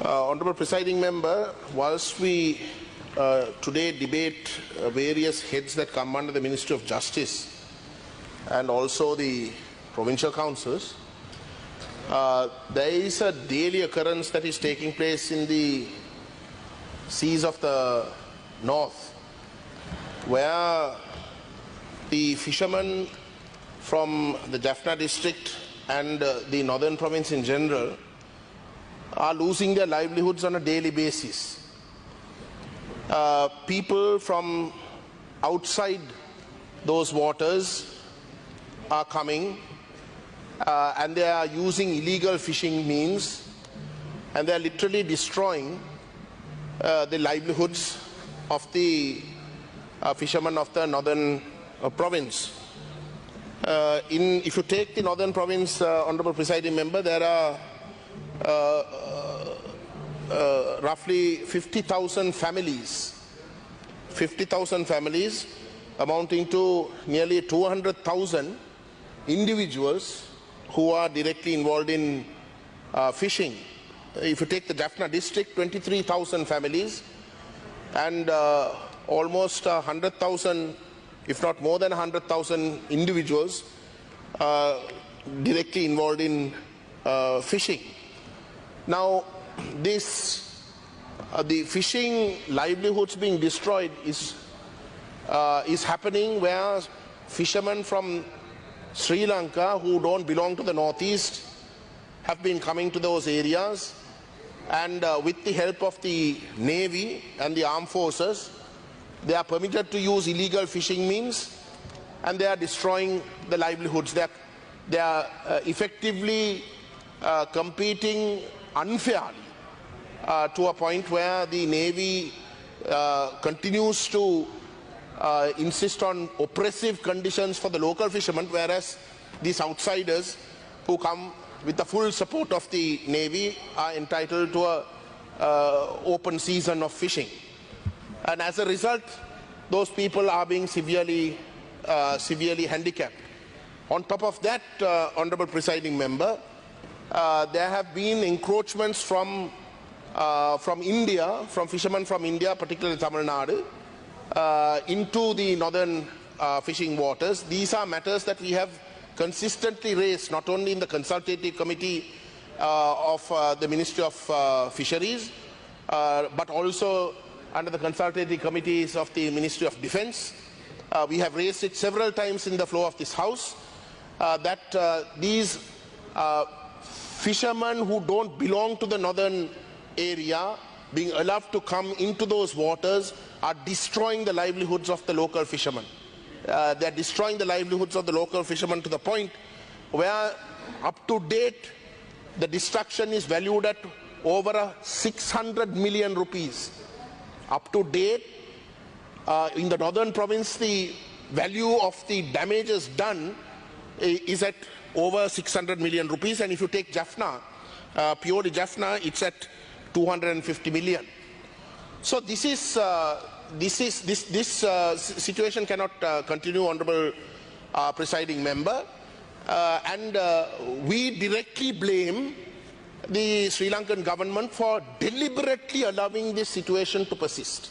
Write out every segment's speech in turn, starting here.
Honourable Presiding Member, whilst we today debate various heads that come under the Ministry of Justice and also the provincial councils, there is a daily occurrence that is taking place in the seas of the north, where the fishermen from the Jaffna district and the northern province in general are losing their livelihoods on a daily basis. People from outside those waters are coming and they are using illegal fishing means, and they are literally destroying the livelihoods of the fishermen of the northern province. If you take the northern province, Honourable Presiding Member, there are roughly 50,000 families, amounting to nearly 200,000 individuals who are directly involved in fishing. If you take the Jaffna district, 23,000 families and almost 100,000, if not more than 100,000 individuals directly involved in fishing. Now, this the fishing livelihoods being destroyed is happening where fishermen from Sri Lanka who don't belong to the northeast have been coming to those areas, and with the help of the Navy and the armed forces, they are permitted to use illegal fishing means, and they are destroying the livelihoods. They are effectively competing unfairly to a point where the Navy continues to insist on oppressive conditions for the local fishermen, whereas these outsiders who come with the full support of the Navy are entitled to a open season of fishing. And as a result, those people are being severely handicapped. On top of that, Honourable Presiding Member, there have been encroachments from India, from fishermen from India, particularly Tamil Nadu, into the northern fishing waters. These are matters that we have consistently raised, not only in the consultative committee of the Ministry of Fisheries, but also under the consultative committees of the Ministry of Defence. We have raised it several times in the floor of this House, that these fishermen who don't belong to the northern area being allowed to come into those waters are destroying the livelihoods of the local fishermen. They are destroying the livelihoods of the local fishermen to the point where up to date the destruction is valued at over 600 million rupees. Up to date, in the northern province, the value of the damages done is at over 600 million rupees, and if you take Jaffna, purely Jaffna, it's at 250 million. So this situation cannot continue, Honourable Presiding Member, and we directly blame the Sri Lankan government for deliberately allowing this situation to persist.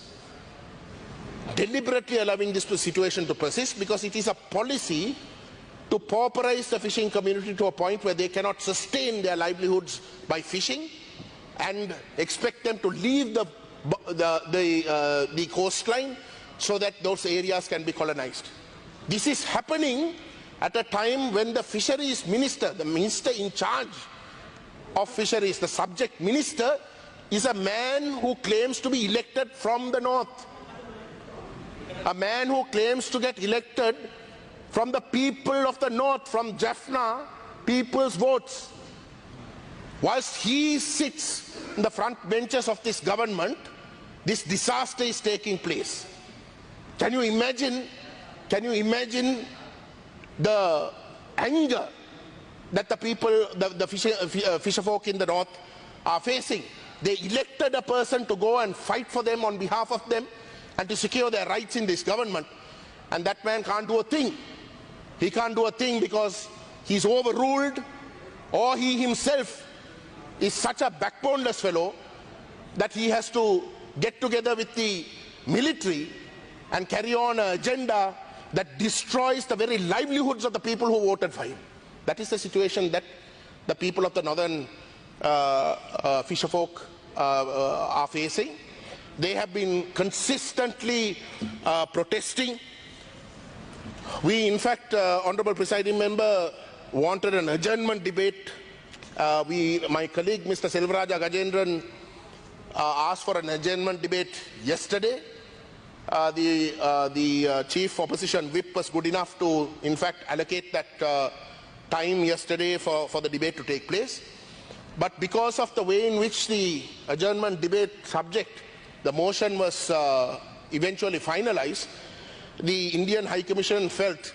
Deliberately allowing this situation to persist because it is a policy to pauperize the fishing community to a point where they cannot sustain their livelihoods by fishing and expect them to leave the coastline so that those areas can be colonized. This is happening at a time when the fisheries minister, the minister in charge of fisheries, the subject minister, is a man who claims to be elected from the north. A man who claims to get elected from the people of the north, from Jaffna, people's votes. Whilst he sits in the front benches of this government, this disaster is taking place. Can you imagine the anger that the people, the fisher folk in the north are facing? They elected a person to go and fight for them on behalf of them and to secure their rights in this government, and that man can't do a thing. He can't do a thing because he's overruled, or he himself is such a backboneless fellow that he has to get together with the military and carry on an agenda that destroys the very livelihoods of the people who voted for him. That is the situation that the people of the northern fisherfolk are facing. They have been consistently protesting. We, in fact, Honourable Presiding Member, wanted an adjournment debate. My colleague, Mr. Selvaraja Gajendran, asked for an adjournment debate yesterday. The chief opposition whip was good enough to, in fact, allocate that time yesterday for the debate to take place. But because of the way in which the adjournment debate subject, the motion was eventually finalized, the Indian High Commission felt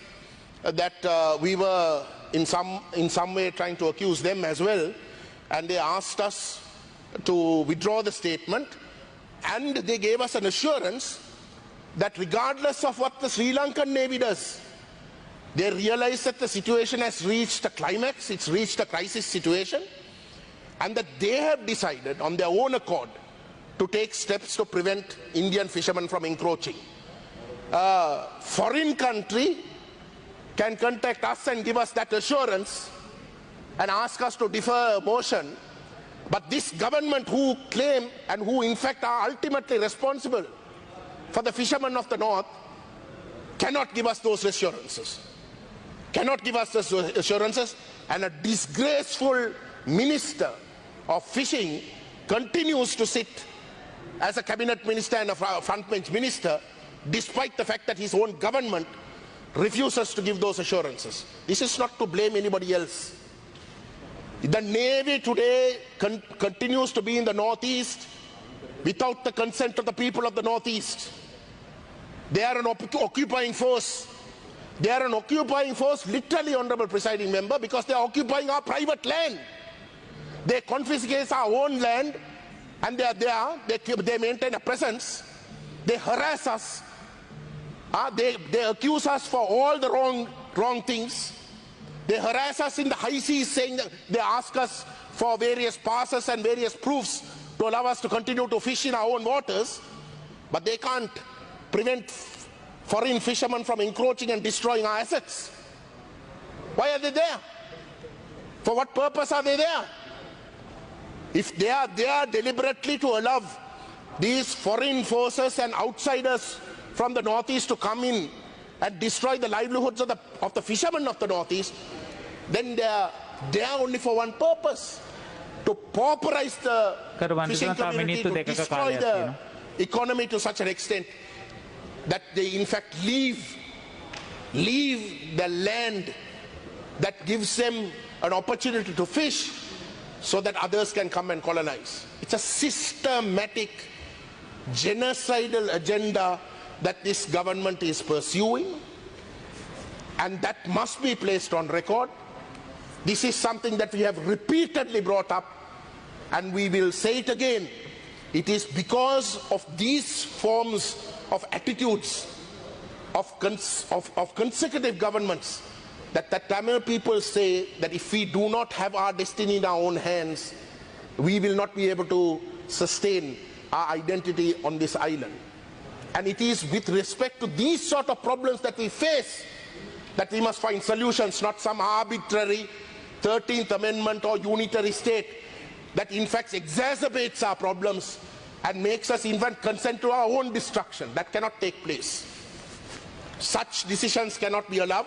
that we were in some way trying to accuse them as well, and they asked us to withdraw the statement, and they gave us an assurance that regardless of what the Sri Lankan Navy does, they realize that the situation has reached a climax, it's reached a crisis situation, and that they have decided on their own accord to take steps to prevent Indian fishermen from encroaching. A foreign country can contact us and give us that assurance and ask us to defer a motion, but this government who claim and who in fact are ultimately responsible for the fishermen of the north cannot give us those assurances. Cannot give us those assurances, and a disgraceful minister of fishing continues to sit as a cabinet minister and a frontbench minister, despite the fact that his own government refuses to give those assurances. This is not to blame anybody else. The Navy today continues to be in the Northeast without the consent of the people of the Northeast. They are an occupying force. They are an occupying force, literally, Honourable Presiding Member, because they are occupying our private land. They confiscate our own land, and they are there. They maintain a presence. They harass us. They accuse us for all the wrong things. They harass us in the high seas, saying that they ask us for various passes and various proofs to allow us to continue to fish in our own waters, but they can't prevent foreign fishermen from encroaching and destroying our assets. Why are they there? For what purpose are they there? If they are there deliberately to allow these foreign forces and outsiders from the Northeast to come in and destroy the livelihoods of the fishermen of the Northeast, then they are there only for one purpose: to pauperize the fishing community, to destroy the economy to such an extent that they in fact leave the land that gives them an opportunity to fish so that others can come and colonize. It's a systematic genocidal agenda that this government is pursuing, and that must be placed on record. This is something that we have repeatedly brought up, and we will say it again. It is because of these forms of attitudes of consecutive governments that the Tamil people say that if we do not have our destiny in our own hands, we will not be able to sustain our identity on this island. And it is with respect to these sort of problems that we face that we must find solutions, not some arbitrary 13th Amendment or unitary state that in fact exacerbates our problems and makes us in fact consent to our own destruction. That cannot take place. Such decisions cannot be allowed,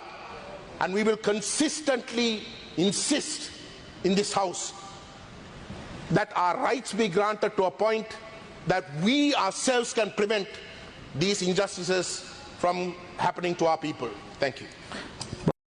and we will consistently insist in this House that our rights be granted to a point that we ourselves can prevent these injustices from happening to our people. Thank you.